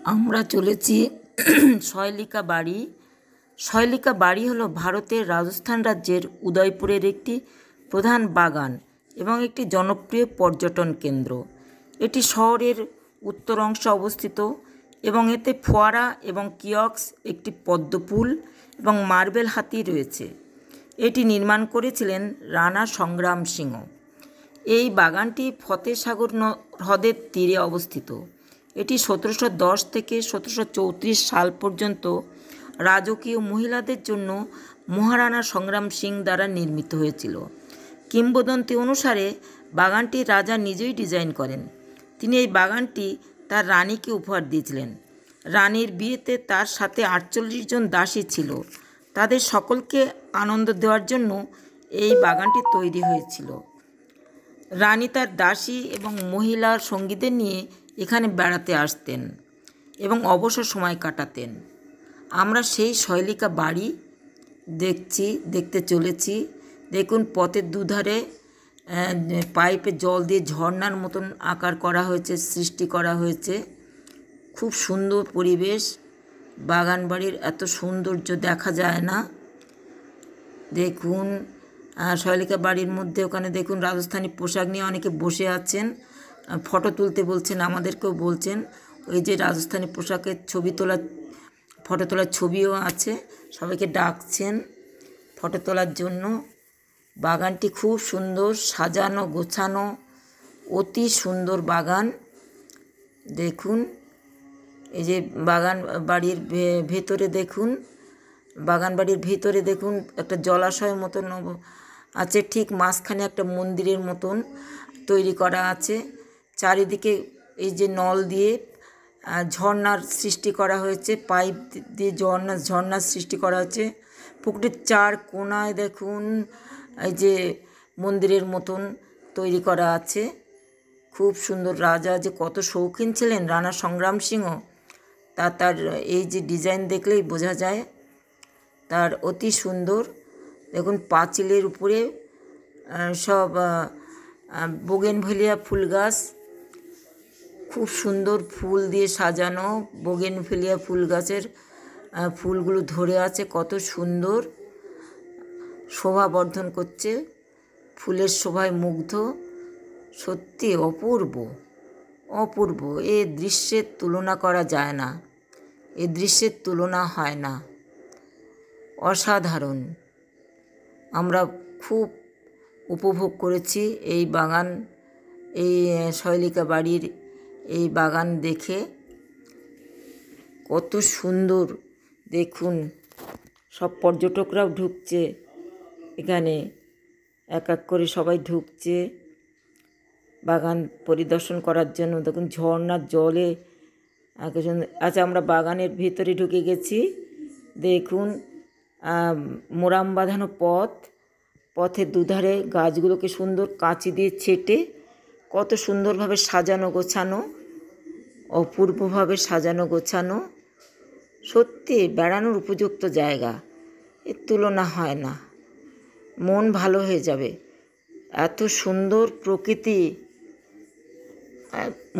আমরা চলেছি সয়লিকা বাড়ি। সয়লিকা বাড়ি হলো ভারতের রাজস্থান রাজ্যের উদয়পুরের একটি প্রধান বাগান এবং একটি জনপ্রিয় পর্যটন কেন্দ্র। এটি শহরের উত্তর অংশে অবস্থিত এবং এতে ফোয়ারা এবং কিয়স্ক, একটি পদ্মপুল এবং মার্বেল হাতি রয়েছে। এটি নির্মাণ করেছিলেন রাণা সংগ্রাম সিংহ। এই বাগানটি ফতেসাগর হ্রদের তীরে অবস্থিত। এটি 1710 থেকে 1734 সাল পর্যন্ত রাজকীয় মহিলাদের জন্য মহারাণা সংগ্রাম সিং দ্বারা নির্মিত হয়েছিল। কিংবদন্তি অনুসারে বাগানটি রাজা নিজেই ডিজাইন করেন। তিনি এই বাগানটি তার রানীকে উপহার দিয়েছিলেন। রানীর বিয়েতে তার সাথে 48 জন দাসী ছিল। তাদের সকলকে আনন্দ দেওয়ার জন্য এই বাগানটি তৈরি হয়েছিল। রানী তার দাসী এবং মহিলা সঙ্গীদের নিয়ে এখানে বেড়াতে আসতেন এবং অবসর সময় কাটাতেন। আমরা সেই শৈলিকা বাড়ি দেখতে চলেছি। দেখুন, পথের দুধারে পাইপে জল দিয়ে ঝর্ণার মতন আকার করা হয়েছে, সৃষ্টি করা হয়েছে। খুব সুন্দর পরিবেশ। বাগান বাড়ির এত সৌন্দর্য দেখা যায় না। দেখুন, শৈলিকা বাড়ির মধ্যে ওখানে দেখুন রাজস্থানী পোশাক নিয়ে অনেকে বসে আছেন, ফটো তুলতে বলছেন, আমাদেরকেও বলছেন। ওই যে রাজস্থানী পোশাকের ফটো তোলার ছবিও আছে, সবাইকে ডাকছেন ফটো তোলার জন্য। বাগানটি খুব সুন্দর, সাজানো গোছানো, অতি সুন্দর বাগান। দেখুন, এই যে বাগান বাড়ির ভেতরে দেখুন, বাগান বাড়ির ভিতরে দেখুন একটা জলাশয়ের মতন আছে, ঠিক মাঝখানে একটা মন্দিরের মতন তৈরি করা আছে। চারিদিকে এই যে নল দিয়ে ঝর্ণার সৃষ্টি করা হয়েছে, পাইপ দিয়ে ঝর্ণার সৃষ্টি করা হয়েছে। পুকুরের চার কোণায় দেখুন এই যে মন্দিরের মতন তৈরি করা আছে। খুব সুন্দর। রাজা যে কত শৌখিন ছিলেন রাণা সংগ্রাম সিংহ, তার এই যে ডিজাইন দেখলেই বোঝা যায়। তার অতি সুন্দর। দেখুন, পাঁচিলের উপরে সব বোগেনভেলিয়া ফুল গাছ, খুব সুন্দর ফুল দিয়ে সাজানো। বোগেনভেলিয়া ফুল গাছের ফুলগুলো ধরে আছে, কত সুন্দর শোভা বর্ধন করছে। ফুলের শোভায় মুগ্ধ, সত্যি অপূর্ব অপূর্ব। এ দৃশ্যের তুলনা করা যায় না, এ দৃশ্যের তুলনা হয় না। অসাধারণ। আমরা খুব উপভোগ করেছি এই বাগান, এই শৈলিকা বাড়ির এই বাগান দেখে। কত সুন্দর দেখুন। সব পর্যটকরাও ঢুকছে এখানে, এক এক করে সবাই ঢুকছে বাগান পরিদর্শন করার জন্য। দেখুন, ঝর্ণার জলে আচ্ছা, আমরা বাগানের ভিতরে ঢুকে গেছি। দেখুন, মোরাম বাঁধানো পথের দুধারে গাছগুলোকে সুন্দর কাঁচি দিয়ে ছেটে কত সুন্দরভাবে সাজানো গোছানো, অপূর্বভাবে সাজানো গোছানো। সত্যি বেড়ানোর উপযুক্ত জায়গা, এর তুলনা হয় না। মন ভালো হয়ে যাবে, এত সুন্দর প্রকৃতি।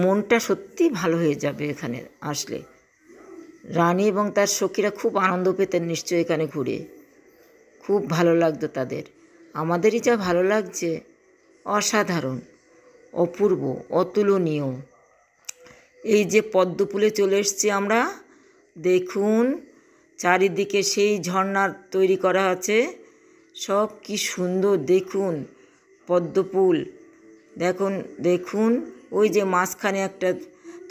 মনটা সত্যি ভালো হয়ে যাবে এখানে আসলে। রানী এবং তার সখীরা খুব আনন্দ পেতেন নিশ্চয়ই এখানে ঘুরে, খুব ভালো লাগতো তাদের। আমাদেরই যা ভালো লাগছে, অসাধারণ, অপূর্ব, অতুলনীয়। এই যে পদ্মপুলে চলে এসেছি আমরা, দেখুন চারিদিকে সেই ঝর্ণার তৈরি করা আছে, সব কি সুন্দর। দেখুন পদ্মপুল, দেখুন ওই যে মাঝখানে একটা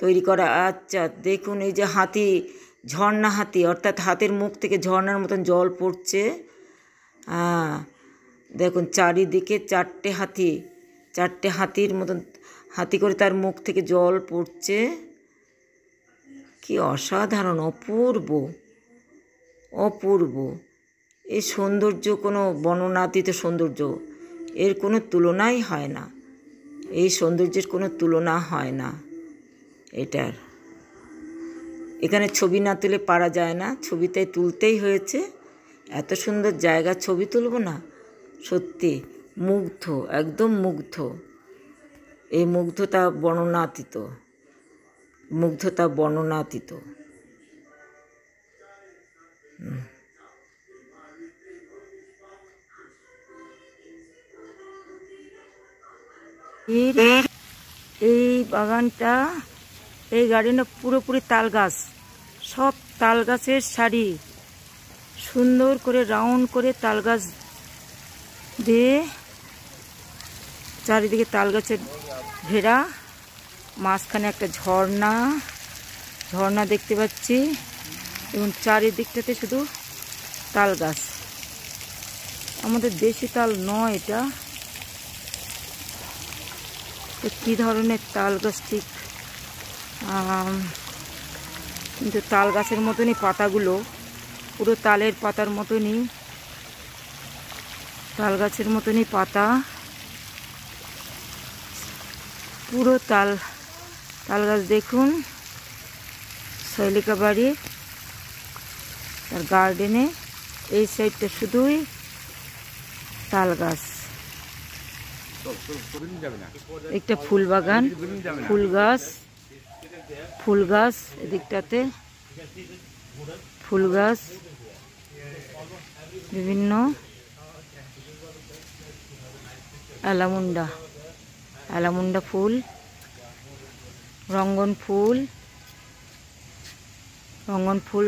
তৈরি করা। আচ্ছা, দেখুন এই যে হাতি, ঝর্ণা হাতি, অর্থাৎ হাতের মুখ থেকে ঝর্ণার মতন জল পড়ছে। দেখুন চারিদিকে চারটে হাতির মতন, হাতি করে তার মুখ থেকে জল পড়ছে। কি অসাধারণ, অপূর্ব অপূর্ব। এই সৌন্দর্য কোনো বর্ণনাতীত সৌন্দর্য, এর কোনো তুলনাই হয় না। এই সৌন্দর্যের কোনো তুলনা হয় না এটার। এখানে ছবি না তুলে পারা যায় না, ছবিতে তুলতেই হয়েছে। এত সুন্দর জায়গা, ছবি তুলব না? সত্যি মুগ্ধ, একদম মুগ্ধ। এই মুগ্ধতা বর্ণনাতীত। মুগ্ধতা বর্ণনাতীত। এই বাগানটা, এই গার্ডেনটা পুরোপুরি তাল গাছ, সব তাল গাছের সারি, সুন্দর করে রাউন্ড করে তাল গাছ দিয়ে চারিদিকে তাল গাছের ঘেরা, মাঝখানে একটা ঝর্ণা দেখতে পাচ্ছি এবং চারিদিকটাতে শুধু তাল গাছ। আমাদের দেশি তাল নয় এটা, কি ধরনের তাল গাছ ঠিক, কিন্তু তাল গাছের মতনই পাতাগুলো, পুরো তালের পাতার মতনই, তাল গাছের মতনই পাতা, পুরো তাল গাছ। দেখুন শৈলিকা বাড়ি, তার গার্ডেনে এই সাইডটা শুধুই তাল গাছ। একটা ফুল বাগান, ফুল গাছ এদিকটাতে ফুল গাছ, বিভিন্ন অ্যালামুন্ডা ফুল, রঙ্গন ফুল,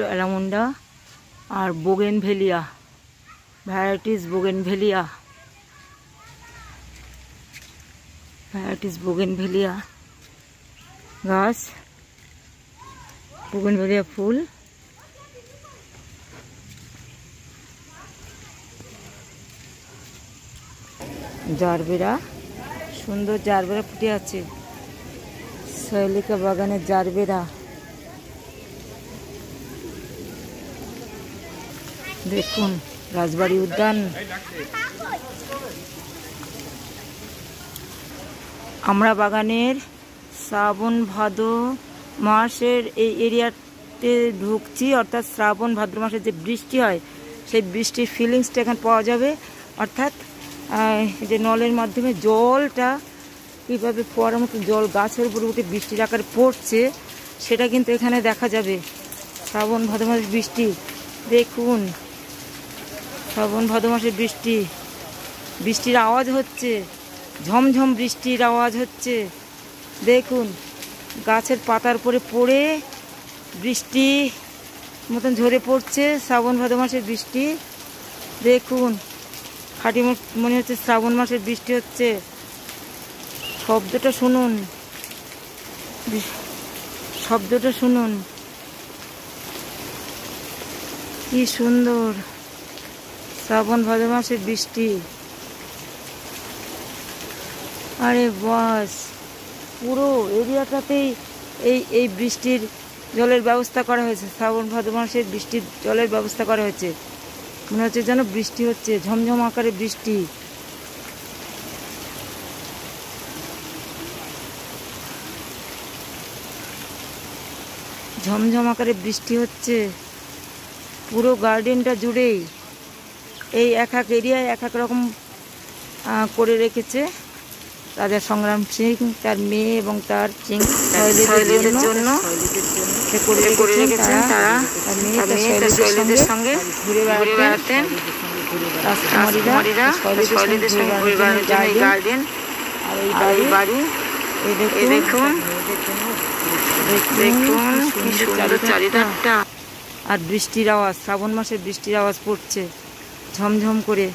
অ্যালামুন্ডা, আর বোগেনভেলিয়া, ভ্যারাইটিস বোগেনভেলিয়া গাছ, বোগেনভেলিয়া ফুল, জারবেরা, সুন্দর জারবেরা ফুটে আছে। শৈলিকা বাগানের জারবেরা, দেখুন রাজবাড়ি উদ্যান। আমরা বাগানের শ্রাবণ ভাদ্র মাসের এই এরিয়াতে ঢুকছি, অর্থাৎ শ্রাবণ ভাদ্র মাসে যে বৃষ্টি হয় সেই বৃষ্টির ফিলিংসটা এখানে পাওয়া যাবে। অর্থাৎ যে নলের মাধ্যমে জলটা কীভাবে ফোয়ারার মতো জল গাছের উপর উঠে বৃষ্টির আকারে পড়ছে সেটা কিন্তু এখানে দেখা যাবে। শ্রাবণ ভাদ্র মাসের বৃষ্টি দেখুন, শ্রাবণ ভাদ্র মাসের বৃষ্টির আওয়াজ হচ্ছে, ঝমঝম বৃষ্টির আওয়াজ হচ্ছে। দেখুন গাছের পাতার উপরে পড়ে বৃষ্টি মতন ঝরে পড়ছে, শ্রাবণ ভাদ্র মাসের বৃষ্টি। দেখুন খাঁটি মনে হচ্ছে শ্রাবণ মাসের বৃষ্টি হচ্ছে। শব্দটা শুনুন, কি সুন্দর শ্রাবণ ভাদ্র মাসের বৃষ্টি। আরে বাস, পুরো এরিয়াটাতেই এই বৃষ্টির জলের ব্যবস্থা করা হয়েছে, শ্রাবণ ভাদ্র মাসের বৃষ্টির জলের ব্যবস্থা করা হয়েছে। মনে হচ্ছে যেন বৃষ্টি হচ্ছে, ঝমঝম আকারে বৃষ্টি। ঝমঝম আকারে বৃষ্টি হচ্ছে পুরো গার্ডেনটা জুড়েই। এই এক এরিয়ায় এক রকম করে রেখেছে রাজা সংগ্রাম সিং, তার মেয়ে এবং তার শৈলীদের জন্য করে রেখেছেন। তারা শৈলীদের সঙ্গে ঘুরে বেড়াতেন, রাজকুমারীরা শৈলীদের সঙ্গে ঘুরে বেড়াতেন এই গার্ডেন। আর এই বাড়ি, এই দেখুন কি সুন্দর চারিধারটা। আর বৃষ্টির আওয়াজ, শ্রাবণ মাসের বৃষ্টির আওয়াজ পড়ছে ঝমঝম করে।